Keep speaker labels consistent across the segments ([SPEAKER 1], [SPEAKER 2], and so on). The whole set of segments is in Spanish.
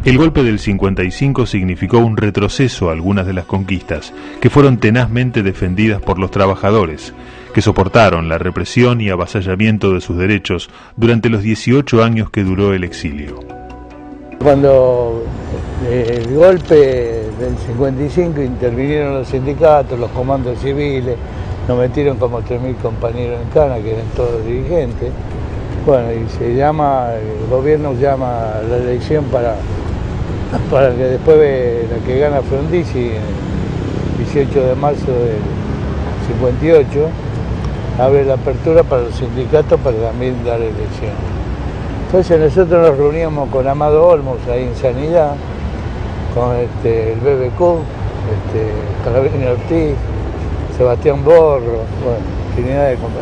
[SPEAKER 1] El golpe del 55 significó un retroceso a algunas de las conquistas, que fueron tenazmente defendidas por los trabajadores, que soportaron la represión y avasallamiento de sus derechos durante los 18 años que duró el exilio.
[SPEAKER 2] Cuando el golpe del 55 intervinieron los sindicatos, los comandos civiles, nos metieron como 3.000 compañeros en cana, que eran todos dirigentes. Bueno, y el gobierno llama a la elección para que después de la que gana Frondizi, el 18 de marzo del 58, abre la apertura para los sindicatos para también dar elecciones. Entonces nosotros nos reuníamos con Amado Olmos ahí en Sanidad, con el BBQ, Calabrini Ortiz, Sebastián Borro, bueno,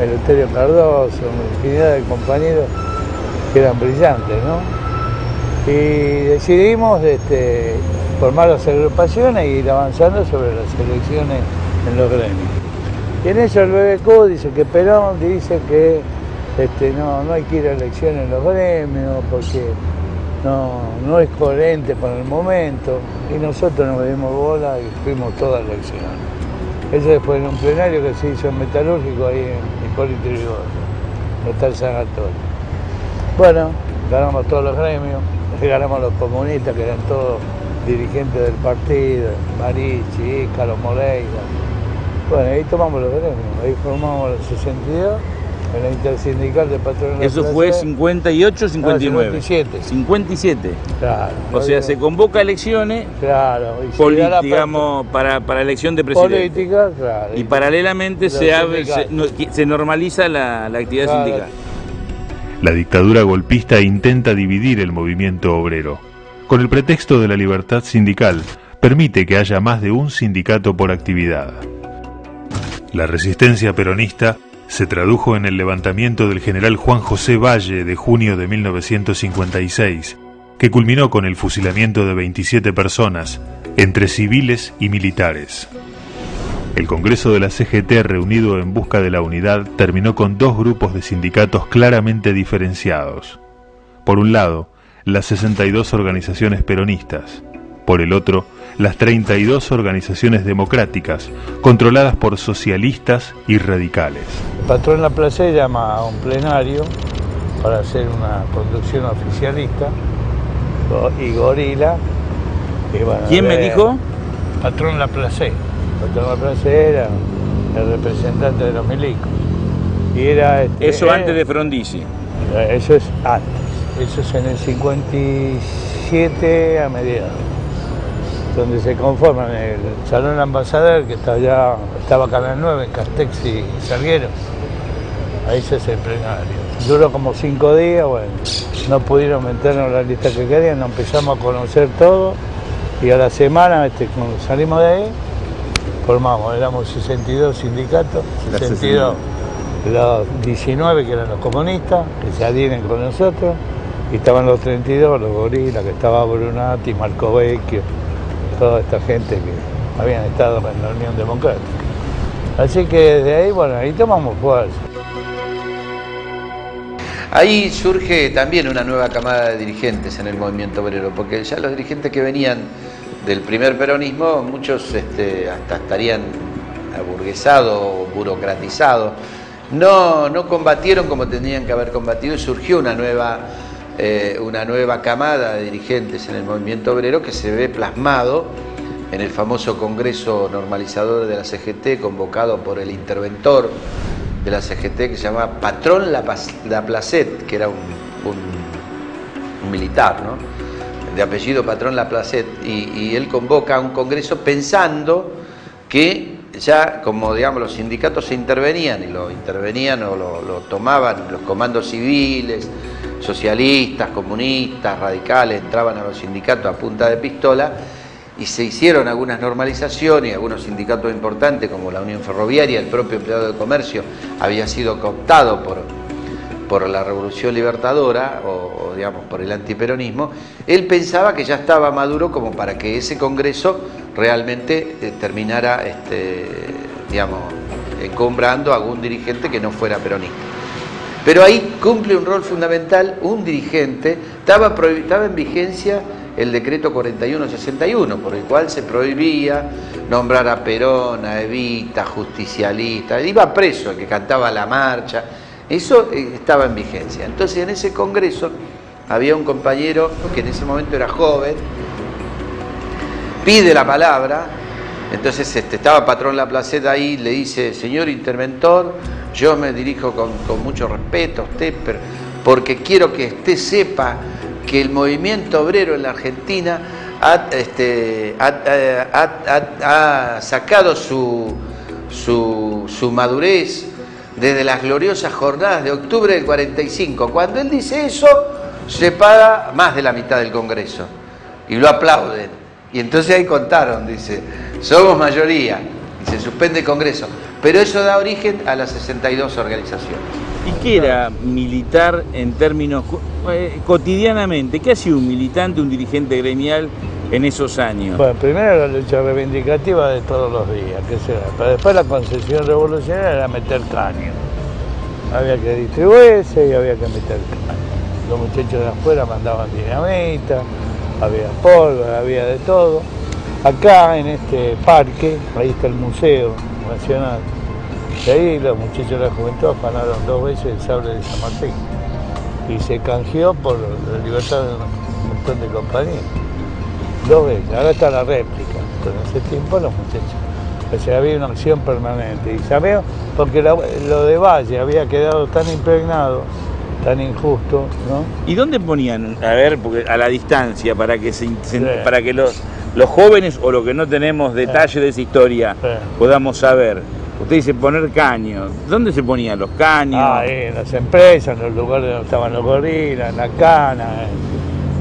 [SPEAKER 2] Eleuterio Cardoso, infinidad de compañeros que eran brillantes, ¿no? Y decidimos formar las agrupaciones e ir avanzando sobre las elecciones en los gremios. Y en eso el BBQ dice que Perón dice que no hay que ir a elecciones en los gremios porque no es coherente para el momento, y nosotros nos dimos bola y fuimos todas las elecciones. Eso después en un plenario que se hizo en Metalúrgico ahí en Hipólito Yrigoyen, no está el San Antonio. Bueno, ganamos todos los gremios, ganamos los comunistas que eran todos dirigentes del partido, Marichi, Ícaro, Moreira. Bueno, ahí tomamos los gremios, ahí formamos el 62, en la Intersindical de Patrones.
[SPEAKER 3] ¿Eso fue 58 o 59?
[SPEAKER 2] No, 57.
[SPEAKER 3] 57.
[SPEAKER 2] Claro.
[SPEAKER 3] O sea, se convoca elecciones,
[SPEAKER 2] claro,
[SPEAKER 3] digamos, para elección de presidente.
[SPEAKER 2] Política, claro.
[SPEAKER 3] Y paralelamente se normaliza la actividad
[SPEAKER 2] claro.
[SPEAKER 3] sindical.
[SPEAKER 1] La dictadura golpista intenta dividir el movimiento obrero. Con el pretexto de la libertad sindical, permite que haya más de un sindicato por actividad. La resistencia peronista se tradujo en el levantamiento del general Juan José Valle de junio de 1956, que culminó con el fusilamiento de 27 personas, entre civiles y militares. El Congreso de la CGT, reunido en busca de la unidad, terminó con dos grupos de sindicatos claramente diferenciados. Por un lado, las 62 organizaciones peronistas. Por el otro, las 32 organizaciones democráticas, controladas por socialistas y radicales.
[SPEAKER 2] El patrón Laplace llama a un plenario para hacer una conducción oficialista, y Gorila. Y bueno,
[SPEAKER 3] ¿quién me dijo?
[SPEAKER 2] Patrón Laplace. Patrón Laplace era el representante de los milicos. Y era
[SPEAKER 3] eso antes de Frondizi.
[SPEAKER 2] Eso es antes. Eso es en el 57 a mediados, donde se conforman el Salón Ambasador, que estaba Canal 9, en Castex y Salguero. Ahí se hace el plenario. Duró como 5 días, bueno, no pudieron meternos en la lista que querían, nos empezamos a conocer todo, y a la semana, cuando salimos de ahí, éramos 62 sindicatos, 62, los 19 que eran los comunistas, que se adhieren con nosotros, y estaban los 32, los gorilas, que estaba Brunati, Marco Vecchio, toda esta gente que habían estado en la Unión Democrática. Así que desde ahí, bueno, ahí tomamos fuerza.
[SPEAKER 4] Ahí surge también una nueva camada de dirigentes en el movimiento obrero, porque ya los dirigentes que venían del primer peronismo, muchos hasta estarían aburguesados o burocratizados, no combatieron como tenían que haber combatido, y surgió una nueva camada de dirigentes en el movimiento obrero que se ve plasmado en el famoso Congreso Normalizador de la CGT, convocado por el interventor de la CGT, que se llamaba Patrón Laplacet, que era un militar, ¿no?, de apellido Patrón Laplacet, y él convoca a un congreso pensando que ya, como digamos los sindicatos se intervenían, y lo tomaban los comandos civiles, socialistas, comunistas, radicales, entraban a los sindicatos a punta de pistola, y se hicieron algunas normalizaciones, y algunos sindicatos importantes como la Unión Ferroviaria, el propio empleado de comercio, había sido cooptado por la Revolución Libertadora o digamos por el antiperonismo. Él pensaba que ya estaba maduro como para que ese congreso realmente terminara digamos, encumbrando a algún dirigente que no fuera peronista. Pero ahí cumple un rol fundamental un dirigente, estaba en vigencia el decreto 4161, por el cual se prohibía nombrar a Perón, a Evita, justicialista, iba preso el que cantaba la marcha, eso estaba en vigencia. Entonces en ese congreso había un compañero que en ese momento era joven, pide la palabra, entonces estaba Patrón Laplacet ahí, le dice: señor interventor, yo me dirijo con mucho respeto a usted, porque quiero que usted sepa que el movimiento obrero en la Argentina ha sacado su madurez desde las gloriosas jornadas de octubre del 45. Cuando él dice eso, se para más de la mitad del Congreso y lo aplauden. Y entonces ahí contaron, dice, somos mayoría y se suspende el Congreso. Pero eso da origen a las 62 organizaciones.
[SPEAKER 3] ¿Y qué era militar en términos cotidianamente? ¿Qué hacía un militante, un dirigente gremial en esos años?
[SPEAKER 2] Bueno, primero la lucha reivindicativa de todos los días, que será. Pero después la concesión revolucionaria era meter caño. Había que distribuirse y había que meter caño. Los muchachos de afuera mandaban dinamita, había pólvora, había de todo. Acá en este parque, ahí está el Museo Nacional, y ahí los muchachos de la juventud afanaron 2 veces el sable de San Martín y se canjeó por la libertad de un montón de compañeros. 2 veces, ahora está la réplica, pero en ese tiempo los muchachos. O sea, había una acción permanente. Y sabemos, porque lo de Valle había quedado tan impregnado, tan injusto, ¿no?
[SPEAKER 3] ¿Y dónde ponían, a ver, porque a la distancia, para que para que los jóvenes o los que no tenemos detalle de esa historia podamos saber? Usted dice poner caños. ¿Dónde se ponían los caños?
[SPEAKER 2] En las empresas, en los lugares donde estaban los gorilas, en la cana,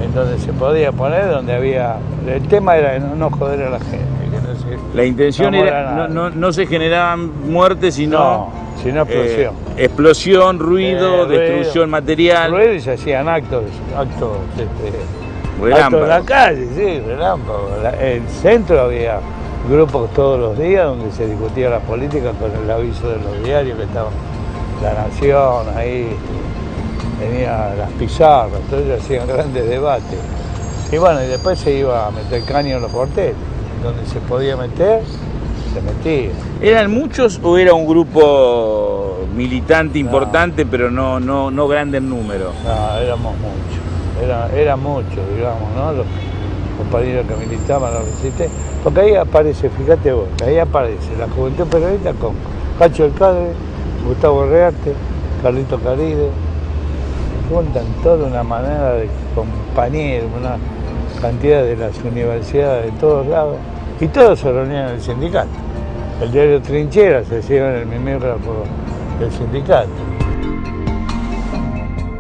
[SPEAKER 2] en donde se podía poner, donde había... El tema era no joder a la gente. Que no se,
[SPEAKER 3] la intención era, no se generaban muertes, sino
[SPEAKER 2] explosión.
[SPEAKER 3] Explosión, ruido, destrucción material.
[SPEAKER 2] Ruido, y se hacían actos en la calle, sí, relámpagos. En el centro había grupos todos los días donde se discutía la política con el aviso de los diarios que estaban La Nación, ahí venía las pizarras, entonces hacían grandes debates. Y bueno, y después se iba a meter caño en los cuarteles, donde se podía meter, se metía.
[SPEAKER 3] ¿Eran muchos o era un grupo militante importante, pero no grande en número?
[SPEAKER 2] No, éramos muchos, era mucho, digamos, ¿no? Los compañeros que militaban la resistencia, porque ahí aparece, fíjate vos, ahí aparece la Juventud Peronista con Cacho del Cadre, Gustavo Rearte, Carlito Caride, juntan toda una manera de compañeros, una cantidad de las universidades de todos lados, y todos se reunían en el sindicato. El diario Trinchera se hacía en el mimégrafo del sindicato.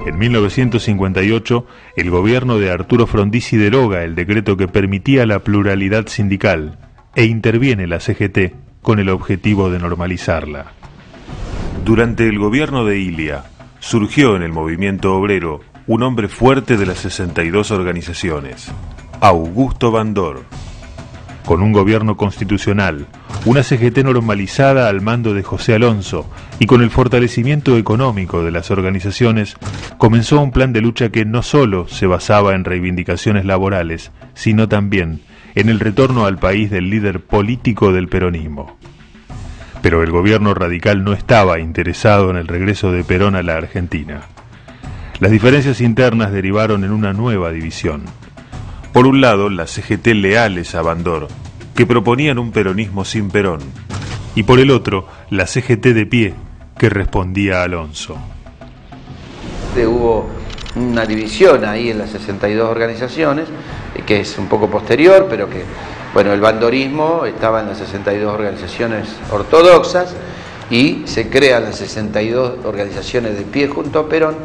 [SPEAKER 1] En 1958, el gobierno de Arturo Frondizi deroga el decreto que permitía la pluralidad sindical e interviene la CGT con el objetivo de normalizarla. Durante el gobierno de Ilia, surgió en el movimiento obrero un hombre fuerte de las 62 organizaciones, Augusto Bandor. Con un gobierno constitucional, una CGT normalizada al mando de José Alonso y con el fortalecimiento económico de las organizaciones, comenzó un plan de lucha que no solo se basaba en reivindicaciones laborales, sino también en el retorno al país del líder político del peronismo. Pero el gobierno radical no estaba interesado en el regreso de Perón a la Argentina. Las diferencias internas derivaron en una nueva división. Por un lado, las CGT leales a Bandor, que proponían un peronismo sin Perón, y por el otro, la CGT de pie, que respondía a Alonso.
[SPEAKER 4] Hubo una división ahí en las 62 organizaciones, que es un poco posterior, pero que, bueno, el bandorismo estaba en las 62 organizaciones ortodoxas y se crean las 62 organizaciones de pie junto a Perón,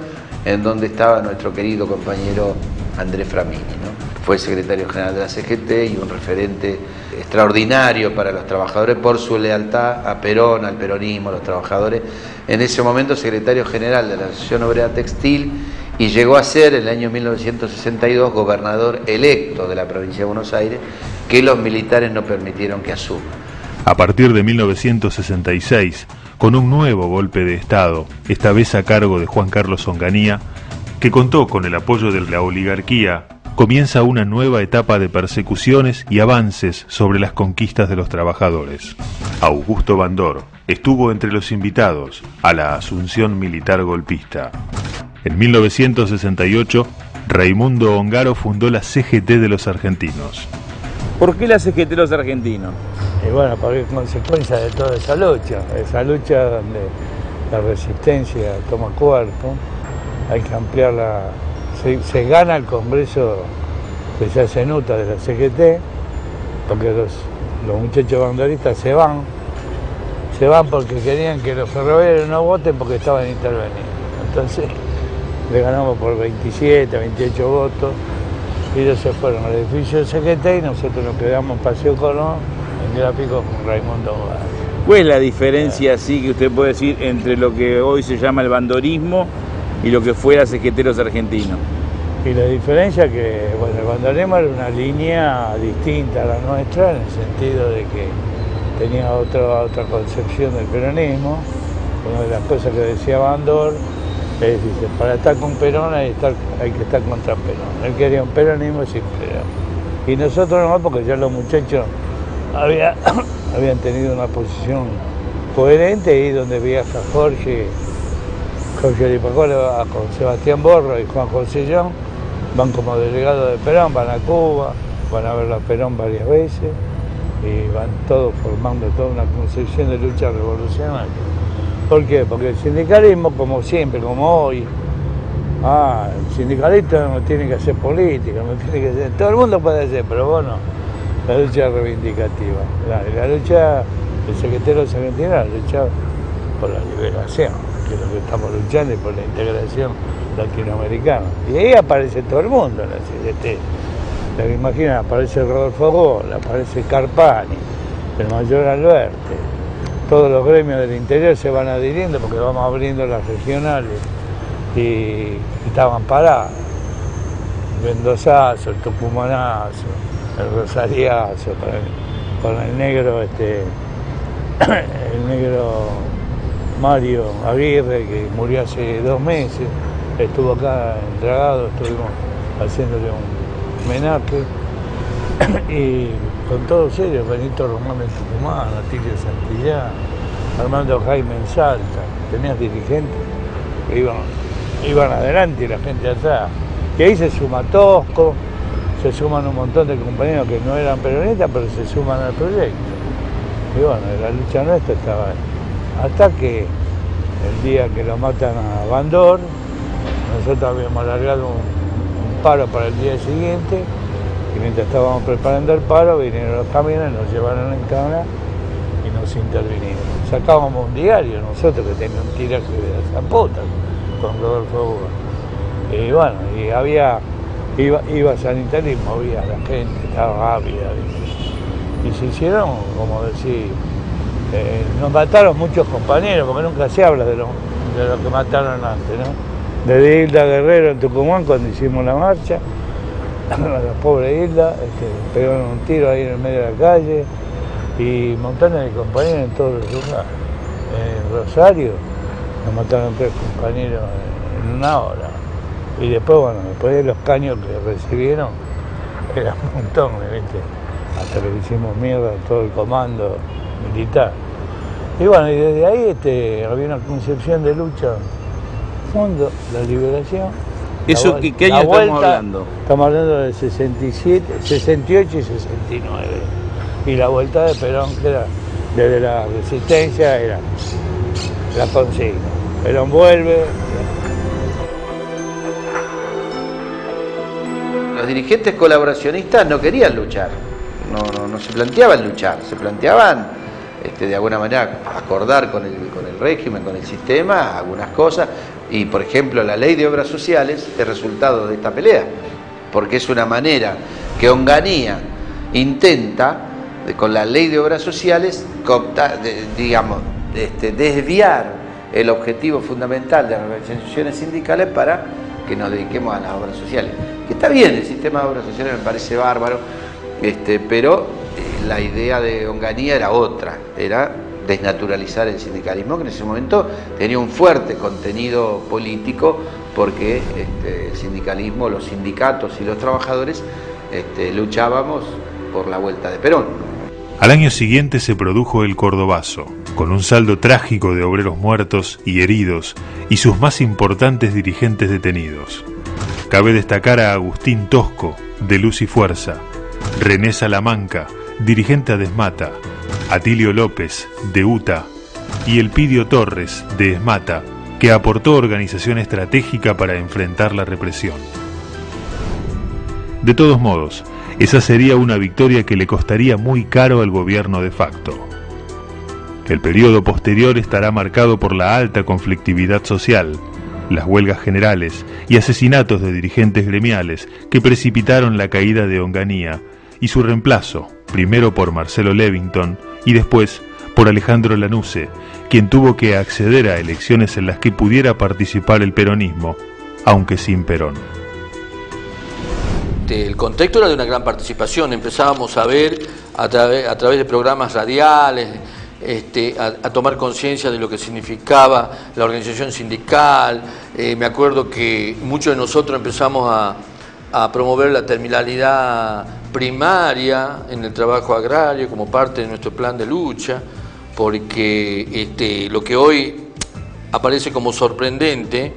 [SPEAKER 4] en donde estaba nuestro querido compañero Andrés Framini, ¿no? Fue secretario general de la CGT y un referente extraordinario para los trabajadores por su lealtad a Perón, al peronismo, a los trabajadores. En ese momento secretario general de la Asociación Obrera Textil y llegó a ser en el año 1962 gobernador electo de la provincia de Buenos Aires, que los militares no permitieron que asuma.
[SPEAKER 1] A partir de 1966, con un nuevo golpe de Estado, esta vez a cargo de Juan Carlos Onganía, que contó con el apoyo de la oligarquía, comienza una nueva etapa de persecuciones y avances sobre las conquistas de los trabajadores. Augusto Bandor estuvo entre los invitados a la asunción militar golpista. En 1968, Raimundo Ongaro fundó la CGT de los argentinos.
[SPEAKER 3] ¿Por qué la CGT de los argentinos?
[SPEAKER 2] Y bueno, porque es consecuencia de toda esa lucha donde la resistencia toma cuerpo, hay que ampliarla, se gana el Congreso que se hace nota de la CGT, porque los muchachos bandoristas se van porque querían que los ferroviarios no voten porque estaban intervenidos. Entonces le ganamos por 27, 28 votos, y ellos se fueron al edificio del CGT y nosotros nos quedamos en Paseo Colón, en Gráfico, con Raimundo Ongaro.
[SPEAKER 3] ¿Cuál es la diferencia, así que usted puede decir, entre lo que hoy se llama el bandorismo y lo que fue la CGT de los argentinos?
[SPEAKER 2] Y la diferencia que, bueno, el bandorismo era una línea distinta a la nuestra, en el sentido de que tenía otra concepción del peronismo. Una de las cosas que decía Bandor es, dice, para estar con Perón hay que estar contra Perón. Él quería un peronismo sin Perón. Y nosotros no, porque ya los muchachos habían tenido una posición coherente, y donde viaja Jorge Di Pacola con Sebastián Borro y Juan Josellón, van como delegados de Perón, van a Cuba, van a ver a Perón varias veces, y van todos formando toda una concepción de lucha revolucionaria. ¿Por qué? Porque el sindicalismo, como siempre, como hoy, el sindicalista no tiene que hacer política, no tiene que hacer, todo el mundo puede hacer, pero bueno, la lucha reivindicativa. La lucha del secretario argentino, la lucha por la liberación, que es lo que estamos luchando, y por la integración latinoamericana. Y ahí aparece todo el mundo en la CGT. Lo que imaginan, aparece Rodolfo Gol, aparece Carpani, el mayor Alberti. Todos los gremios del interior se van adhiriendo porque vamos abriendo las regionales y estaban paradas. El Mendozazo, el Tucumanazo, el Rosariazo, con el negro, el negro Mario Aguirre, que murió hace 2 meses, estuvo acá en Dragado, estuvimos haciéndole un homenaje, y con todos ellos, Benito Román en Tucumán, Atilio Santillán, Armando Jaime en Salta, tenías dirigentes que iban adelante y la gente atrás. Y ahí se suma Tosco, se suman un montón de compañeros que no eran peronistas, pero se suman al proyecto. Y bueno, la lucha nuestra estaba ahí. Hasta que el día que lo matan a Bandor, nosotros habíamos alargado un paro para el día siguiente, y mientras estábamos preparando el paro, vinieron los camiones, nos llevaron en cana y nos intervinieron. Sacábamos un diario nosotros que tenía un tiraje de la zapota con Rodolfo Gol. Y bueno, y iba sanitarismo, había la gente, estaba rápida. Y se hicieron, como decir, nos mataron muchos compañeros, porque nunca se habla de lo que mataron antes, ¿no? De Hilda Guerrero en Tucumán, cuando hicimos la marcha, la pobre Hilda, pegaron un tiro ahí en el medio de la calle, y montones de compañeros en todos los lugares. En Rosario nos mataron 3 compañeros en 1 hora. Y después, bueno, después de los caños que recibieron, era un montón, ¿viste? Hasta que le hicimos mierda a todo el comando militar. Y bueno, y desde ahí había una concepción de lucha, fondo, la liberación.
[SPEAKER 3] ¿Eso qué año estamos hablando?
[SPEAKER 2] Estamos hablando de 67, 68 y 69. Y la vuelta de Perón, que era desde la resistencia, era la consigna. Perón vuelve.
[SPEAKER 4] Los dirigentes colaboracionistas no querían luchar, no se planteaban luchar, se planteaban de alguna manera acordar con el régimen, con el sistema, algunas cosas, y por ejemplo la ley de obras sociales es resultado de esta pelea, porque es una manera que Onganía intenta, con la ley de obras sociales, desviar el objetivo fundamental de las organizaciones sindicales para que nos dediquemos a las obras sociales. Que está bien, el sistema de obras sociales me parece bárbaro, pero la idea de Onganía era otra, era desnaturalizar el sindicalismo, que en ese momento tenía un fuerte contenido político, porque el sindicalismo, los sindicatos y los trabajadores luchábamos por la vuelta de Perón.
[SPEAKER 1] Al año siguiente se produjo el Cordobazo, con un saldo trágico de obreros muertos y heridos y sus más importantes dirigentes detenidos. Cabe destacar a Agustín Tosco, de Luz y Fuerza, René Salamanca, dirigente de Esmata, Atilio López, de UTA, y Elpidio Torres, de Esmata, que aportó organización estratégica para enfrentar la represión. De todos modos, esa sería una victoria que le costaría muy caro al gobierno de facto. El periodo posterior estará marcado por la alta conflictividad social, las huelgas generales y asesinatos de dirigentes gremiales que precipitaron la caída de Onganía y su reemplazo, primero por Marcelo Levington y después por Alejandro Lanusse, quien tuvo que acceder a elecciones en las que pudiera participar el peronismo, aunque sin Perón.
[SPEAKER 5] El contexto era de una gran participación, empezábamos a ver a través de programas radiales, a tomar conciencia de lo que significaba la organización sindical. Me acuerdo que muchos de nosotros empezamos a promover la terminalidad primaria en el trabajo agrario como parte de nuestro plan de lucha, porque lo que hoy aparece como sorprendente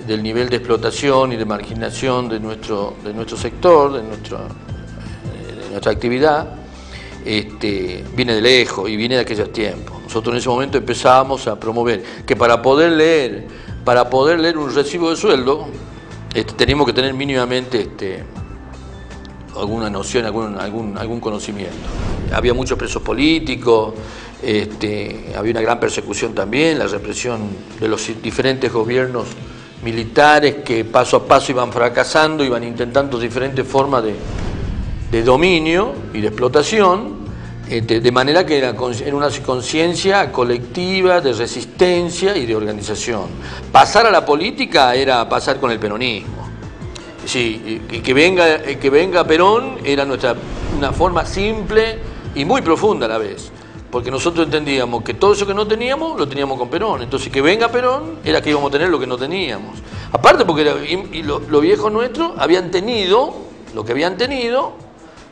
[SPEAKER 5] del nivel de explotación y de marginación de nuestro sector, de nuestra actividad, viene de lejos y viene de aquellos tiempos. Nosotros en ese momento empezábamos a promover que para poder leer un recibo de sueldo, teníamos que tener mínimamente alguna noción, algún conocimiento. Había muchos presos políticos, había una gran persecución también, la represión de los diferentes gobiernos militares que paso a paso iban fracasando, iban intentando diferentes formas de dominio y de explotación, de manera que era una conciencia colectiva de resistencia y de organización. Pasar a la política era pasar con el peronismo. Sí, y que venga Perón era una forma simple y muy profunda a la vez, porque nosotros entendíamos que todo eso que no teníamos, lo teníamos con Perón. Entonces que venga Perón era que íbamos a tener lo que no teníamos. Aparte porque los viejos nuestros habían tenido lo que habían tenido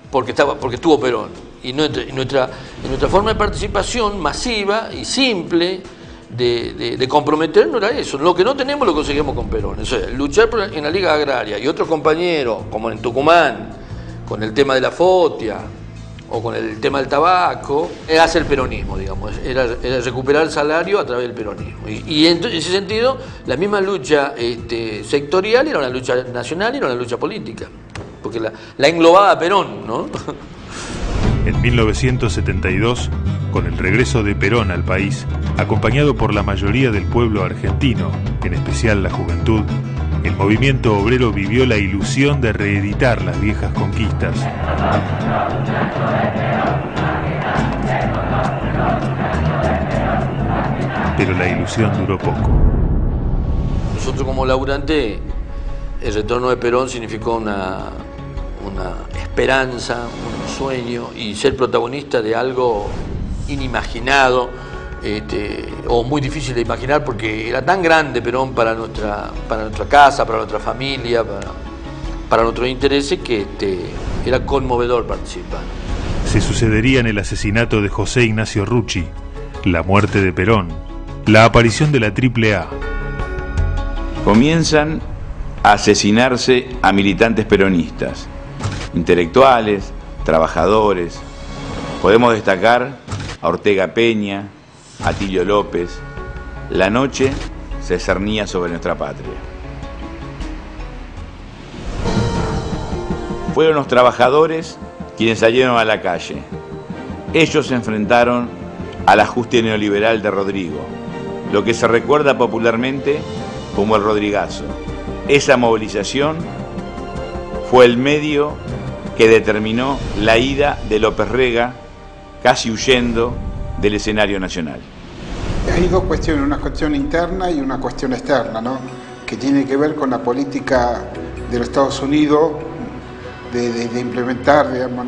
[SPEAKER 5] porque estuvo Perón. Y nuestra forma de participación masiva y simple de comprometernos era eso. Lo que no tenemos lo conseguimos con Perón. O sea, luchar en la Liga Agraria y otros compañeros, como en Tucumán, con el tema de la fotia, o con el tema del tabaco, era hacer el peronismo, digamos, era recuperar el salario a través del peronismo. Y en ese sentido, la misma lucha sectorial era una lucha nacional y era una lucha política, porque la englobaba Perón, ¿no?
[SPEAKER 1] En 1972, con el regreso de Perón al país, acompañado por la mayoría del pueblo argentino, en especial la juventud, el movimiento obrero vivió la ilusión de reeditar las viejas conquistas. Pero la ilusión duró poco.
[SPEAKER 5] Nosotros como laburante, el retorno de Perón significó una esperanza, un sueño y ser protagonista de algo inimaginado, o muy difícil de imaginar porque era tan grande Perón para nuestra casa, para nuestra familia, para nuestros intereses, que era conmovedor participar.
[SPEAKER 1] Se sucederían el asesinato de José Ignacio Rucci, la muerte de Perón, la aparición de la AAA.
[SPEAKER 3] Comienzan a asesinarse a militantes peronistas, intelectuales, trabajadores. Podemos destacar a Ortega Peña, Atilio López. La noche se cernía sobre nuestra patria. Fueron los trabajadores quienes salieron a la calle. Ellos se enfrentaron al ajuste neoliberal de Rodrigo, lo que se recuerda popularmente como el Rodrigazo. Esa movilización fue el medio que determinó la ida de López Rega, casi huyendo del escenario nacional.
[SPEAKER 6] Hay dos cuestiones, una cuestión interna y una cuestión externa, ¿no? Que tiene que ver con la política de los Estados Unidos de implementar, digamos,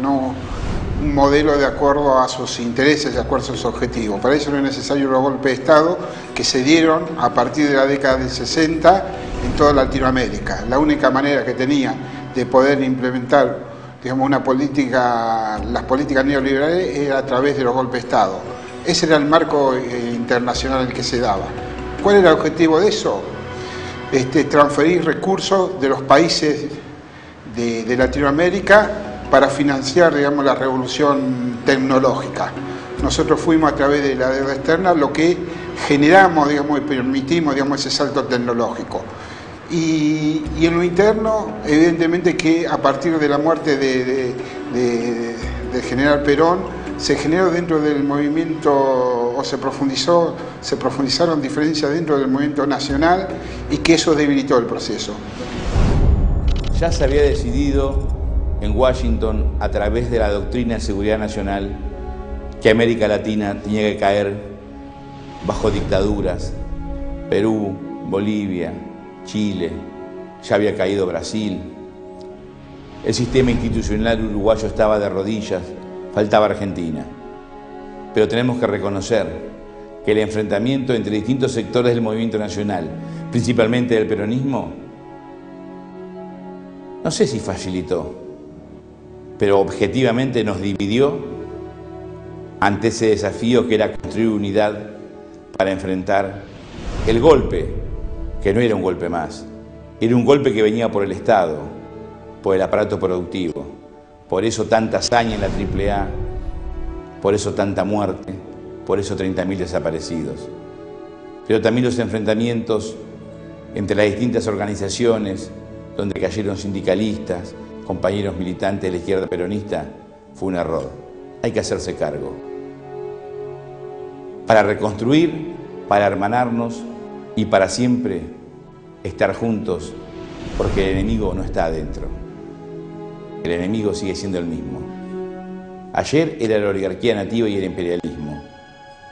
[SPEAKER 6] un modelo de acuerdo a sus intereses, de acuerdo a sus objetivos. Para eso no es necesario los golpes de Estado que se dieron a partir de la década del 60 en toda Latinoamérica. La única manera que tenía de poder implementar, digamos, las políticas neoliberales era a través de los golpes de Estado. Ese era el marco internacional en el que se daba. ¿Cuál era el objetivo de eso? Transferir recursos de los países de Latinoamérica para financiar, digamos, la revolución tecnológica. Nosotros fuimos a través de la deuda externa lo que generamos, digamos, y permitimos, digamos, ese salto tecnológico. Y en lo interno, evidentemente que a partir de la muerte del general Perón, se generó dentro del movimiento, o se profundizaron diferencias dentro del movimiento nacional, y que eso debilitó el proceso.
[SPEAKER 3] Ya se había decidido en Washington, a través de la doctrina de seguridad nacional, que América Latina tenía que caer bajo dictaduras. Perú, Bolivia, Chile, ya había caído Brasil. El sistema institucional uruguayo estaba de rodillas, faltaba Argentina. Pero tenemos que reconocer que el enfrentamiento entre distintos sectores del movimiento nacional, principalmente del peronismo, no sé si facilitó, pero objetivamente nos dividió ante ese desafío que era construir unidad para enfrentar el golpe, que no era un golpe más, era un golpe que venía por el Estado, por el aparato productivo. Por eso tanta hazaña en la AAA, por eso tanta muerte, por eso 30.000 desaparecidos. Pero también los enfrentamientos entre las distintas organizaciones, donde cayeron sindicalistas, compañeros militantes de la izquierda peronista, fue un error. Hay que hacerse cargo. Para reconstruir, para hermanarnos y para siempre estar juntos, porque el enemigo no está adentro. El enemigo sigue siendo el mismo. Ayer era la oligarquía nativa y el imperialismo.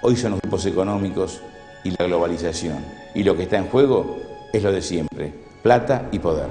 [SPEAKER 3] Hoy son los grupos económicos y la globalización. Y lo que está en juego es lo de siempre: plata y poder.